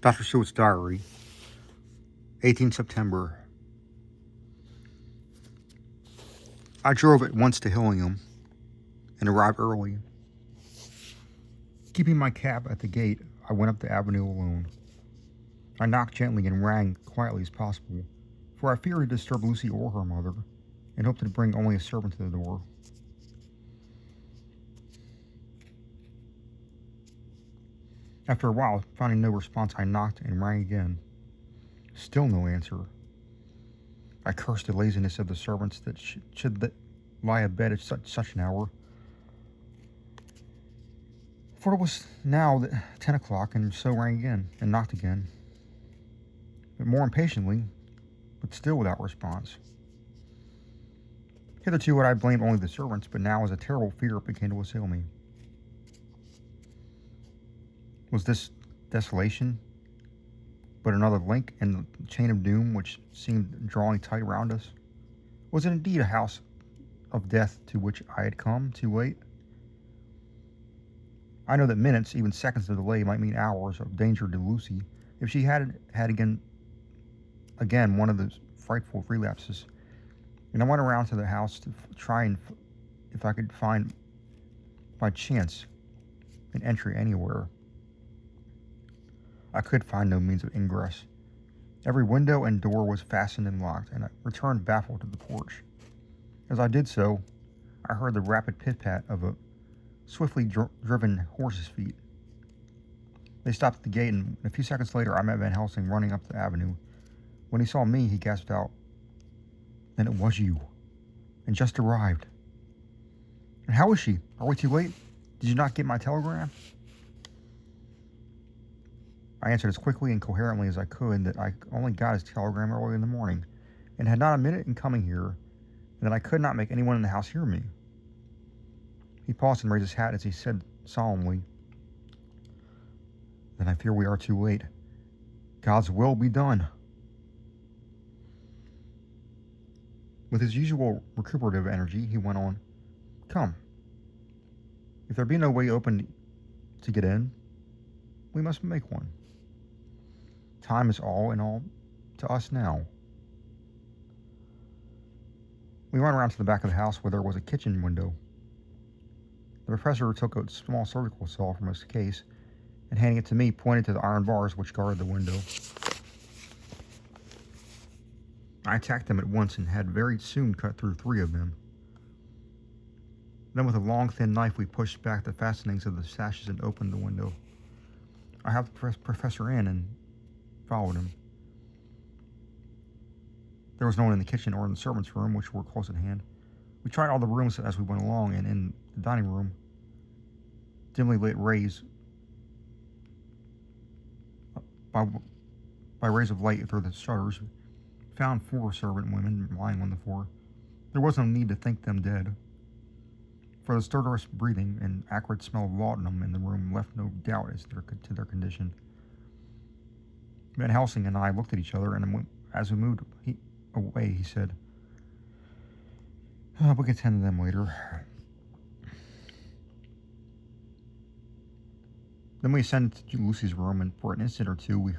Dr. Stewart's Diary, 18 September. I drove at once to Hillingham and arrived early. Keeping my cab at the gate, I went up the avenue alone. I knocked gently and rang quietly as possible, for I feared to disturb Lucy or her mother, and hoped to bring only a servant to the door. After a while, finding no response, I knocked and rang again. Still no answer. I cursed the laziness of the servants that should lie abed at such an hour. For it was now 10 o'clock, and so rang again, and knocked again. But more impatiently, but still without response. Hitherto I blamed only the servants, but now as a terrible fear began to assail me. Was this desolation but another link in the chain of doom which seemed drawing tight round us? Was it indeed a house of death to which I had come too late? I know that minutes, even seconds of delay might mean hours of danger to Lucy if she had again one of those frightful relapses. And I went around to the house to try and if I could find by chance an entry anywhere. I could find no means of ingress. Every window and door was fastened and locked, and I returned baffled to the porch. As I did so, I heard the rapid pit-pat of a swiftly driven horse's feet. They stopped at the gate, and a few seconds later I met Van Helsing running up the avenue. When he saw me, he gasped out, "Then it was you, and just arrived. And how is she? Are we too late? Did you not get my telegram?" I answered as quickly and coherently as I could that I only got his telegram early in the morning, and had not a minute in coming here, and that I could not make anyone in the house hear me. He paused and raised his hat as he said solemnly, "Then I fear we are too late. God's will be done." With his usual recuperative energy, he went on, "Come. If there be no way open to get in, we must make one. Time is all in all to us now." We went around to the back of the house where there was a kitchen window. The professor took a small surgical saw from his case and, handing it to me, pointed to the iron bars which guarded the window. I attacked them at once and had very soon cut through 3 of them. Then with a long, thin knife we pushed back the fastenings of the sashes and opened the window. I helped the professor in and followed him. There was no one in the kitchen or in the servants' room, which were close at hand. We tried all the rooms as we went along, and in the dining room, dimly lit rays by rays of light through the shutters, found 4 servant women lying on the floor. There was no need to think them dead, for the stertorous breathing and acrid smell of laudanum in the room left no doubt as to their condition. Van Helsing and I looked at each other, and as we moved away, he said, "We can attend to them later." Then we ascended to Lucy's room, and for an instant or two we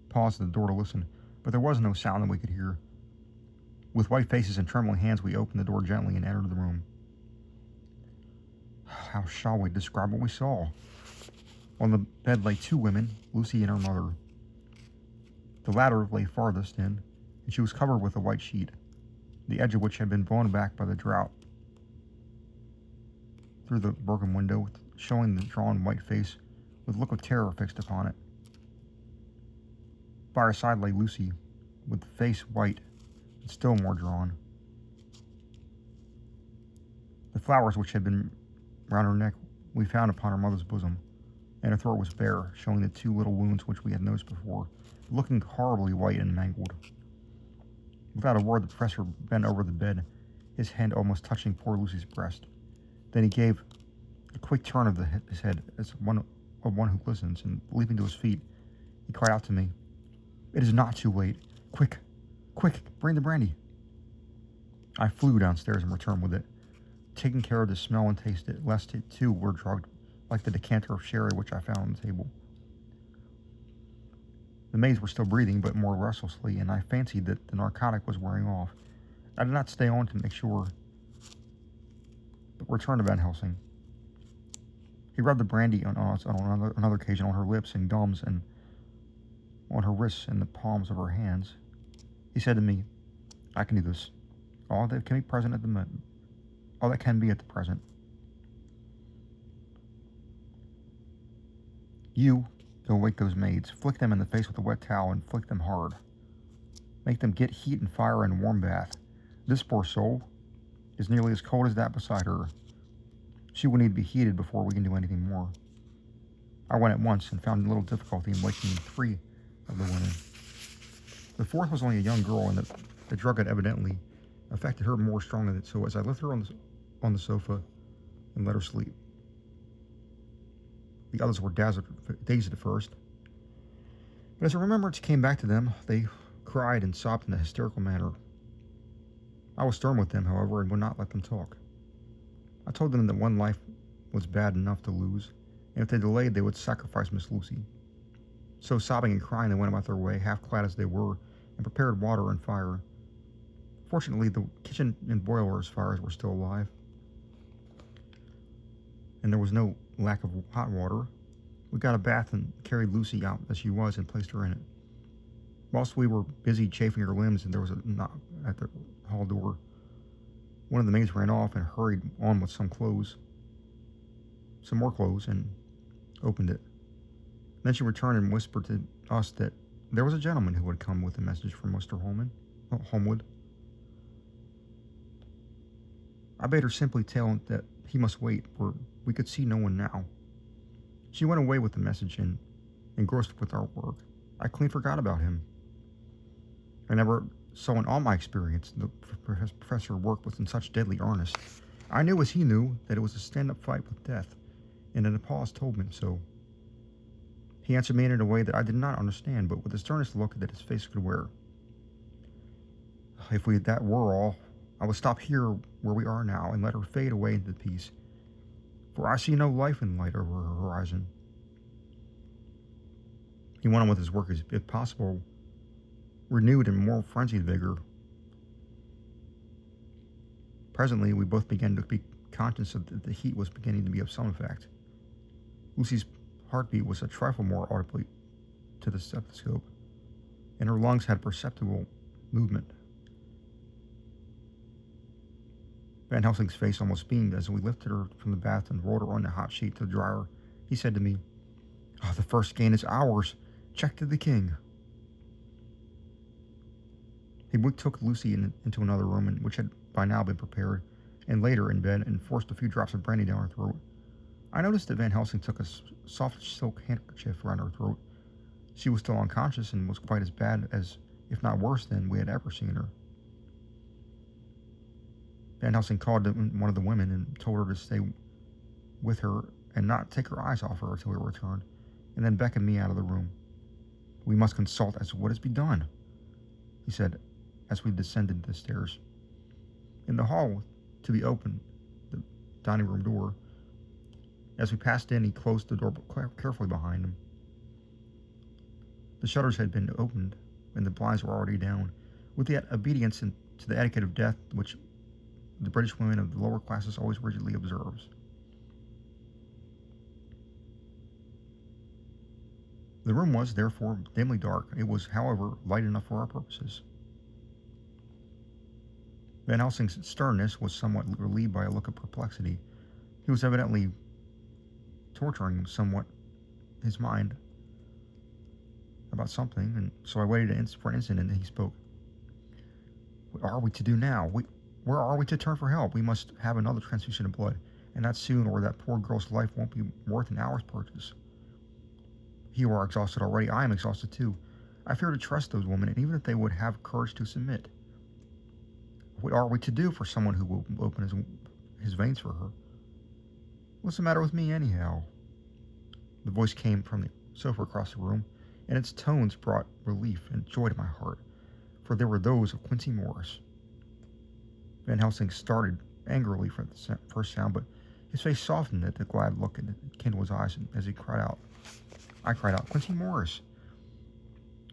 paused at the door to listen, but there was no sound that we could hear. With white faces and trembling hands, we opened the door gently and entered the room. How shall we describe what we saw? On the bed lay 2 women, Lucy and her mother. The latter lay farthest in, and she was covered with a white sheet, the edge of which had been blown back by the draught through the broken window, showing the drawn white face with a look of terror fixed upon it. By her side lay Lucy, with the face white and still more drawn. The flowers which had been round her neck we found upon her mother's bosom, and her throat was bare, showing the 2 little wounds which we had noticed before, looking horribly white and mangled. Without a word, the professor bent over the bed, his hand almost touching poor Lucy's breast. Then he gave a quick turn of his head as one who listens, and leaping to his feet, he cried out to me, "It is not too late. Quick, quick, bring the brandy." I flew downstairs and returned with it, taking care to smell and taste it, lest it too were drugged like the decanter of sherry which I found on the table. The maids were still breathing, but more restlessly, and I fancied that the narcotic was wearing off. I did not stay on to make sure, but returned to Van Helsing. He rubbed the brandy on another occasion on her lips and gums and on her wrists and the palms of her hands. He said to me, "I can do this. All that can be present at the moment. All that can be at the present. You go wake those maids, flick them in the face with a wet towel and flick them hard. Make them get heat and fire and a warm bath. This poor soul is nearly as cold as that beside her. She will need to be heated before we can do anything more." I went at once and found little difficulty in waking 3 of the women. The 4th was only a young girl, and the drug had evidently affected her more strongly, so as I lifted her on the sofa and let her sleep. The others were dazed at first, but as a remembrance came back to them, they cried and sobbed in a hysterical manner. I was stern with them, however, and would not let them talk. I told them that one life was bad enough to lose, and if they delayed, they would sacrifice Miss Lucy. So, sobbing and crying, they went about their way, half-clad as they were, and prepared water and fire. Fortunately, the kitchen and boiler's fires were still alive, and there was no lack of hot water. We got a bath and carried Lucy out as she was and placed her in it. Whilst we were busy chafing her limbs, and there was a knock at the hall door, one of the maids ran off and hurried on with some more clothes, and opened it. Then she returned and whispered to us that there was a gentleman who had come with a message from Mr. Holmwood. I bade her simply tell that he must wait, for we could see no one now. She went away with the message and, engrossed with our work, I clean forgot about him. I never saw in all my experience the professor work with in such deadly earnest. I knew, as he knew, that it was a stand-up fight with death, and in a pause told me so. He answered me in a way that I did not understand, but with the sternest look that his face could wear. If that were all, I would stop here where we are now and let her fade away into peace, for I see no life in light over her horizon. He went on with his work, as if possible, renewed and more frenzied vigor. Presently, we both began to be conscious that the heat was beginning to be of some effect. Lucy's heartbeat was a trifle more audibly to the stethoscope, and her lungs had perceptible movement. Van Helsing's face almost beamed as we lifted her from the bath and rolled her on the hot sheet to dry her. He said to me, "Oh, the first gain is ours. Check to the king." He took Lucy into another room, which had by now been prepared, and laid her in bed and forced a few drops of brandy down her throat. I noticed that Van Helsing took a soft silk handkerchief around her throat. She was still unconscious and was quite as bad as, if not worse than, we had ever seen her. Van Helsing called one of the women and told her to stay with her and not take her eyes off her until we returned, and then beckoned me out of the room. "We must consult as to what is to be done," he said as we descended the stairs. In the hall, to be open, the dining room door. As we passed in, he closed the door carefully behind him. The shutters had been opened, and the blinds were already down, with the obedience to the etiquette of death which the British women of the lower classes always rigidly observes. The room was, therefore, dimly dark. It was, however, light enough for our purposes. Van Helsing's sternness was somewhat relieved by a look of perplexity. He was evidently torturing somewhat his mind about something, and so I waited for an instant, and then he spoke. "What are we to do now? Where are we to turn for help? We must have another transfusion of blood, and not soon, or that poor girl's life won't be worth an hour's purchase. You are exhausted already. I am exhausted too. I fear to trust those women, and even if they would have courage to submit. What are we to do for someone who will open his veins for her? What's the matter with me, anyhow?" The voice came from the sofa across the room, and its tones brought relief and joy to my heart, for they were those of Quincey Morris. Van Helsing started angrily for the first sound, but his face softened at the glad look that kindled his eyes as he cried out. I cried out, "Quincey Morris!"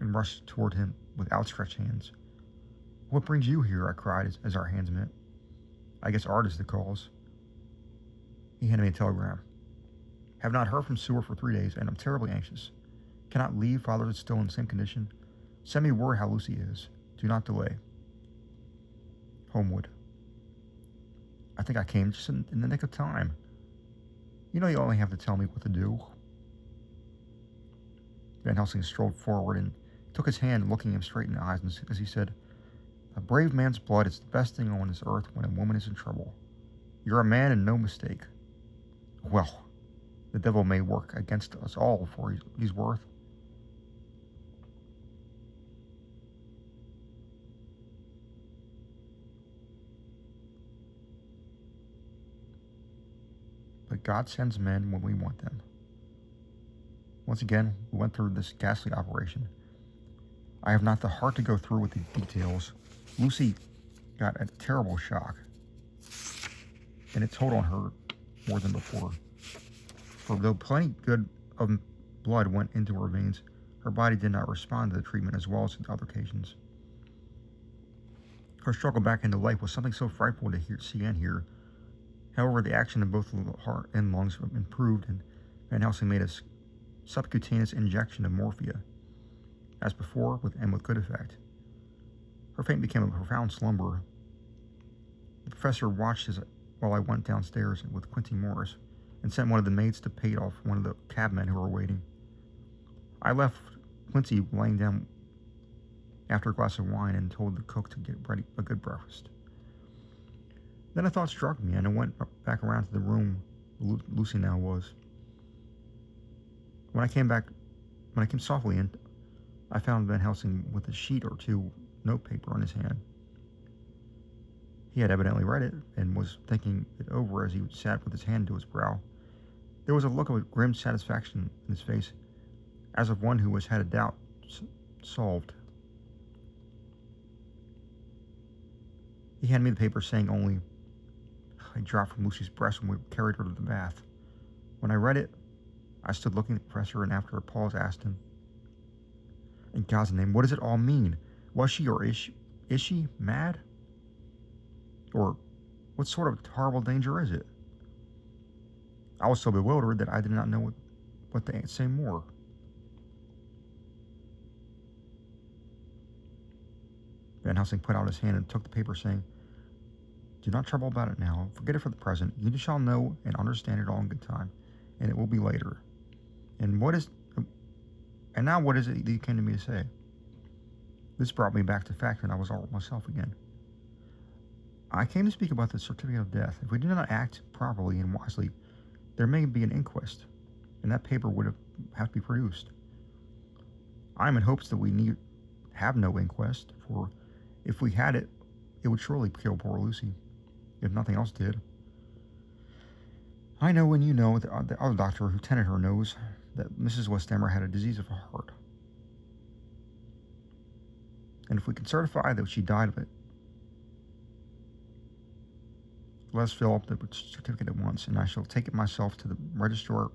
and rushed toward him with outstretched hands. "What brings you here?" I cried as our hands met. "I guess art is the cause." He handed me a telegram. "Have not heard from Sewer for 3 days, and I'm terribly anxious. Cannot leave. Father is still in the same condition. Send me word how Lucy is. Do not delay. Homewood." I think I came just in the nick of time. You know you only have to tell me what to do. Van Helsing strolled forward and took his hand, looking him straight in the eyes as he said, "A brave man's blood is the best thing on this earth when a woman is in trouble. You're a man and no mistake. Well, the devil may work against us all for he's worth." But God sends men when we want them. Once again, we went through this ghastly operation. I have not the heart to go through with the details. Lucy got a terrible shock, and it told on her more than before. For though plenty good of blood went into her veins, her body did not respond to the treatment as well as in other occasions. Her struggle back into life was something so frightful to see and hear. However, the action of both the heart and lungs improved, and Van Helsing made a subcutaneous injection of morphia, as before, with good effect. Her faint became a profound slumber. The professor watched while I went downstairs with Quincy Morris, and sent one of the maids to pay off one of the cabmen who were waiting. I left Quincy laying down after a glass of wine and told the cook to get ready a good breakfast. Then a thought struck me, and I went back around to the room Lucy now was. When I came softly in, I found Van Helsing with a sheet or two notepaper in his hand. He had evidently read it and was thinking it over as he sat with his hand to his brow. There was a look of grim satisfaction in his face, as of one who has had a doubt solved. He handed me the paper, saying only, "I dropped from Lucy's breast when we carried her to the bath." When I read it, I stood looking at the professor, and after a pause asked him, "In God's name, what does it all mean? Was she, or is she mad? Or what sort of horrible danger is it?" I was so bewildered that I did not know what to say more. Van Helsing put out his hand and took the paper, saying, "Do not trouble about it now. Forget it for the present. You shall know and understand it all in good time, and it will be later. And now what is it that you came to me to say?" This brought me back to the fact that I was all myself again. "I came to speak about the certificate of death. If we do not act properly and wisely, there may be an inquest, and that paper would have to be produced. I am in hopes that we need have no inquest, for if we had it, it would surely kill poor Lucy, if nothing else did. I know, and you know, the other doctor who tended her knows that Mrs. Westheimer had a disease of the heart. And if we can certify that she died of it, let us fill up the certificate at once, and I shall take it myself to the registrar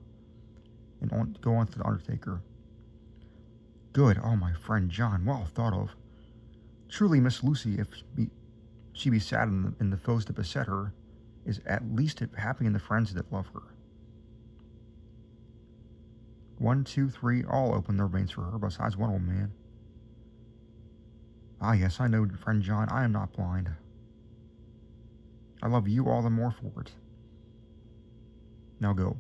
and go on to the undertaker." "Good. Oh, my friend John, well thought of. Truly, Miss Lucy, if she be sad in the foes that beset her, is at least happy in the friends that love her. 1, 2, 3, all open their veins for her, besides one old man. Ah, yes, I know, friend John, I am not blind. I love you all the more for it. Now go."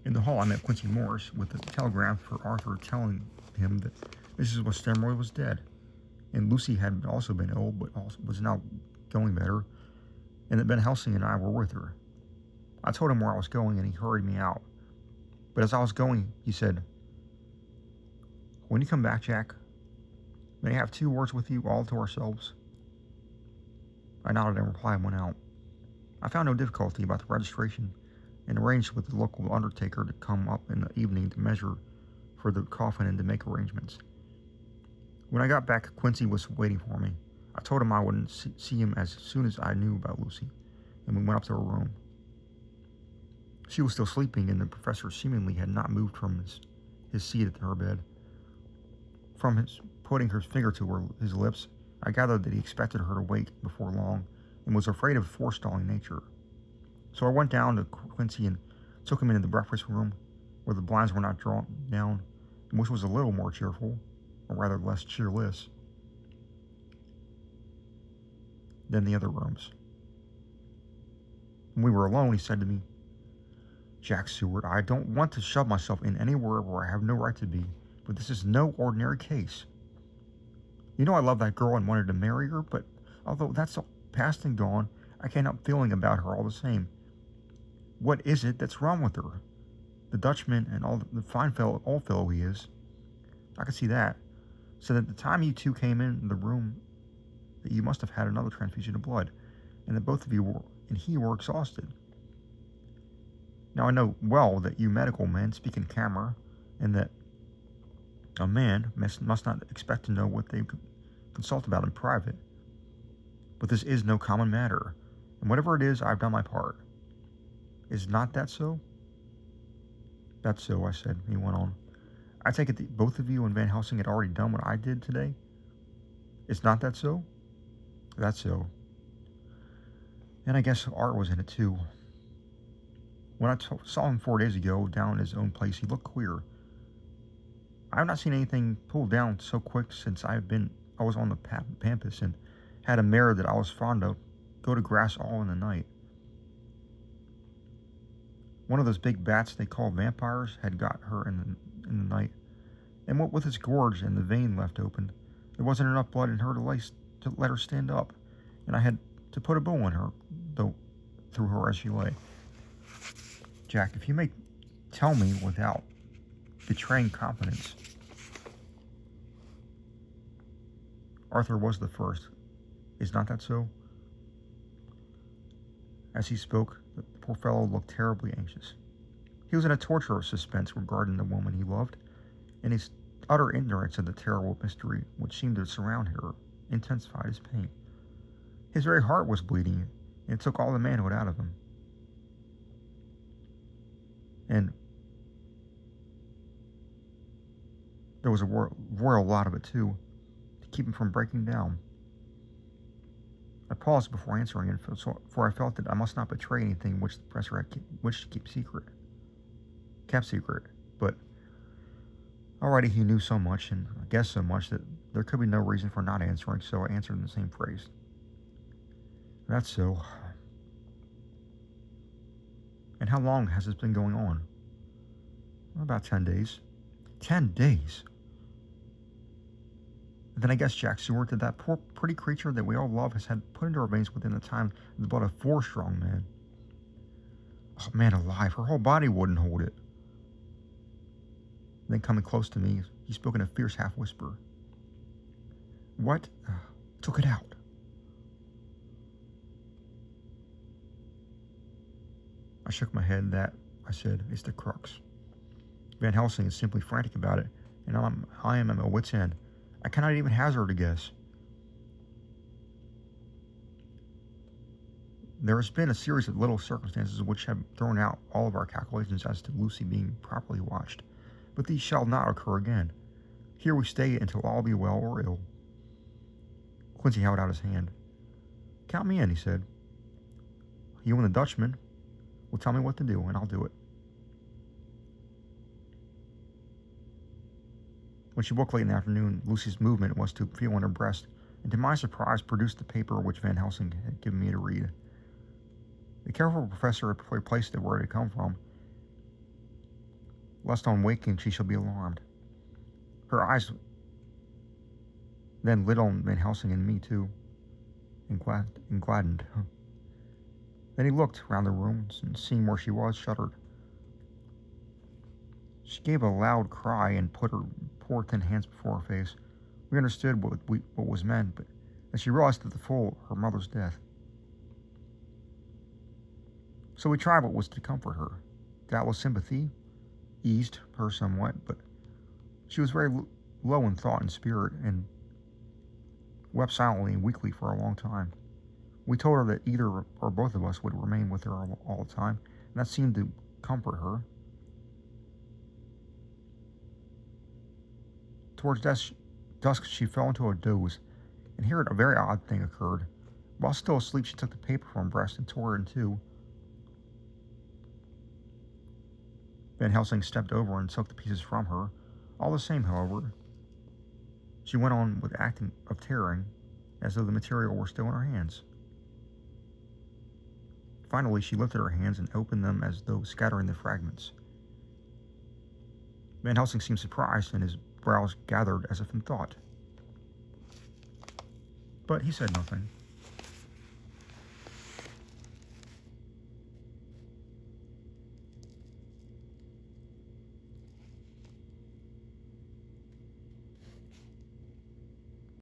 In the hall, I met Quincy Morris with a telegram for Arthur telling him that Mrs. Westheimer was dead, and Lucy had also been ill, but also was now going better, and that Van Helsing and I were with her. I told him where I was going, and he hurried me out. But as I was going, he said, "When you come back, Jack, may I have 2 words with you, all to ourselves?" I nodded in reply and went out. I found no difficulty about the registration, and arranged with the local undertaker to come up in the evening to measure for the coffin and to make arrangements. When I got back, Quincy was waiting for me. I told him I wouldn't see him as soon as I knew about Lucy, and we went up to her room. She was still sleeping, and the professor seemingly had not moved from his his seat at her bed. From his putting her finger to his lips, I gathered that he expected her to wake before long and was afraid of forestalling nature. So I went down to Quincy and took him into the breakfast room, where the blinds were not drawn down, which was a little more cheerful, or rather less cheerless, than the other rooms. When we were alone, he said to me, "Jack Seward, I don't want to shove myself in anywhere where I have no right to be, but this is no ordinary case. You know I love that girl and wanted to marry her, but although that's all past and gone, I can't help feeling about her all the same. What is it that's wrong with her? The Dutchman and all the fine old fellow he is. I could see that. So that the time you two came in the room, that you must have had another transfusion of blood, and that both of you were exhausted. Now I know well that you medical men speak in camera, and that a man must not expect to know what they consult about in private. But this is no common matter, and whatever it is, I've done my part. Is not that so?" "That's so," I said. He went on. "I take it that both of you and Van Helsing had already done what I did today? Is not that so?" "That's so. And I guess Art was in it too. When I saw him 4 days ago down in his own place, he looked queer. I have not seen anything pulled down so quick since I was on the pampas and had a mare that I was fond of go to grass all in the night. One of those big bats they call vampires had got her in the night, and what with its gorge and the vein left open, there wasn't enough blood in her to let her stand up, and I had to put a bow on her, though, through her as she lay. Jack, if you may tell me without betraying confidence, Arthur was the first. Is not that so?" As he spoke, the poor fellow looked terribly anxious. He was in a torture of suspense regarding the woman he loved, and his utter ignorance of the terrible mystery which seemed to surround her intensified his pain. His very heart was bleeding, and it took all the manhood out of him. And there was a royal lot of it, too, to keep him from breaking down. I paused before answering, for I felt that I must not betray anything which the professor had wished to keep secret. But already he knew so much, and I guessed so much, that there could be no reason for not answering, so I answered in the same phrase. "That's so. And how long has this been going on?" "About 10 days. 10 days? And then I guess Jack Seward, that that poor pretty creature that we all love has had put into our veins within the time of the blood of 4 strong men. Oh, man alive, her whole body wouldn't hold it." Then coming close to me, he spoke in a fierce half-whisper. "What took it out?" I shook my head. "That," I said, "is the crux. Van Helsing is simply frantic about it, and I am at my wit's end. I cannot even hazard a guess. There has been a series of little circumstances which have thrown out all of our calculations as to Lucy being properly watched, but these shall not occur again. Here we stay until all be well or ill." Quincy held out his hand. "Count me in," he said. "You and the Dutchman will tell me what to do, and I'll do it." When she woke late in the afternoon, Lucy's movement was to feel on her breast, and to my surprise produced the paper which Van Helsing had given me to read. The careful professor had placed it where it had come from, lest on waking she shall be alarmed. Her eyes then lit on Van Helsing and me too, and gladdened. Then he looked round the room, and seeing where she was, shuddered. She gave a loud cry and put her poor thin hands before her face. We understood what was meant, but as she realized to the full her mother's death. So we tried what was to comfort her. Doubtless sympathy eased her somewhat, but she was very low in thought and spirit, and wept silently and weakly for a long time. We told her that either or both of us would remain with her all the time, and that seemed to comfort her. Towards dusk, she fell into a doze, and here a very odd thing occurred. While still asleep, she took the paper from her breast and tore it in two. Van Helsing stepped over and took the pieces from her. All the same, however, she went on with acting of tearing, as though the material were still in her hands. Finally, she lifted her hands and opened them as though scattering the fragments. Van Helsing seemed surprised, and his brows gathered as if in thought. But he said nothing.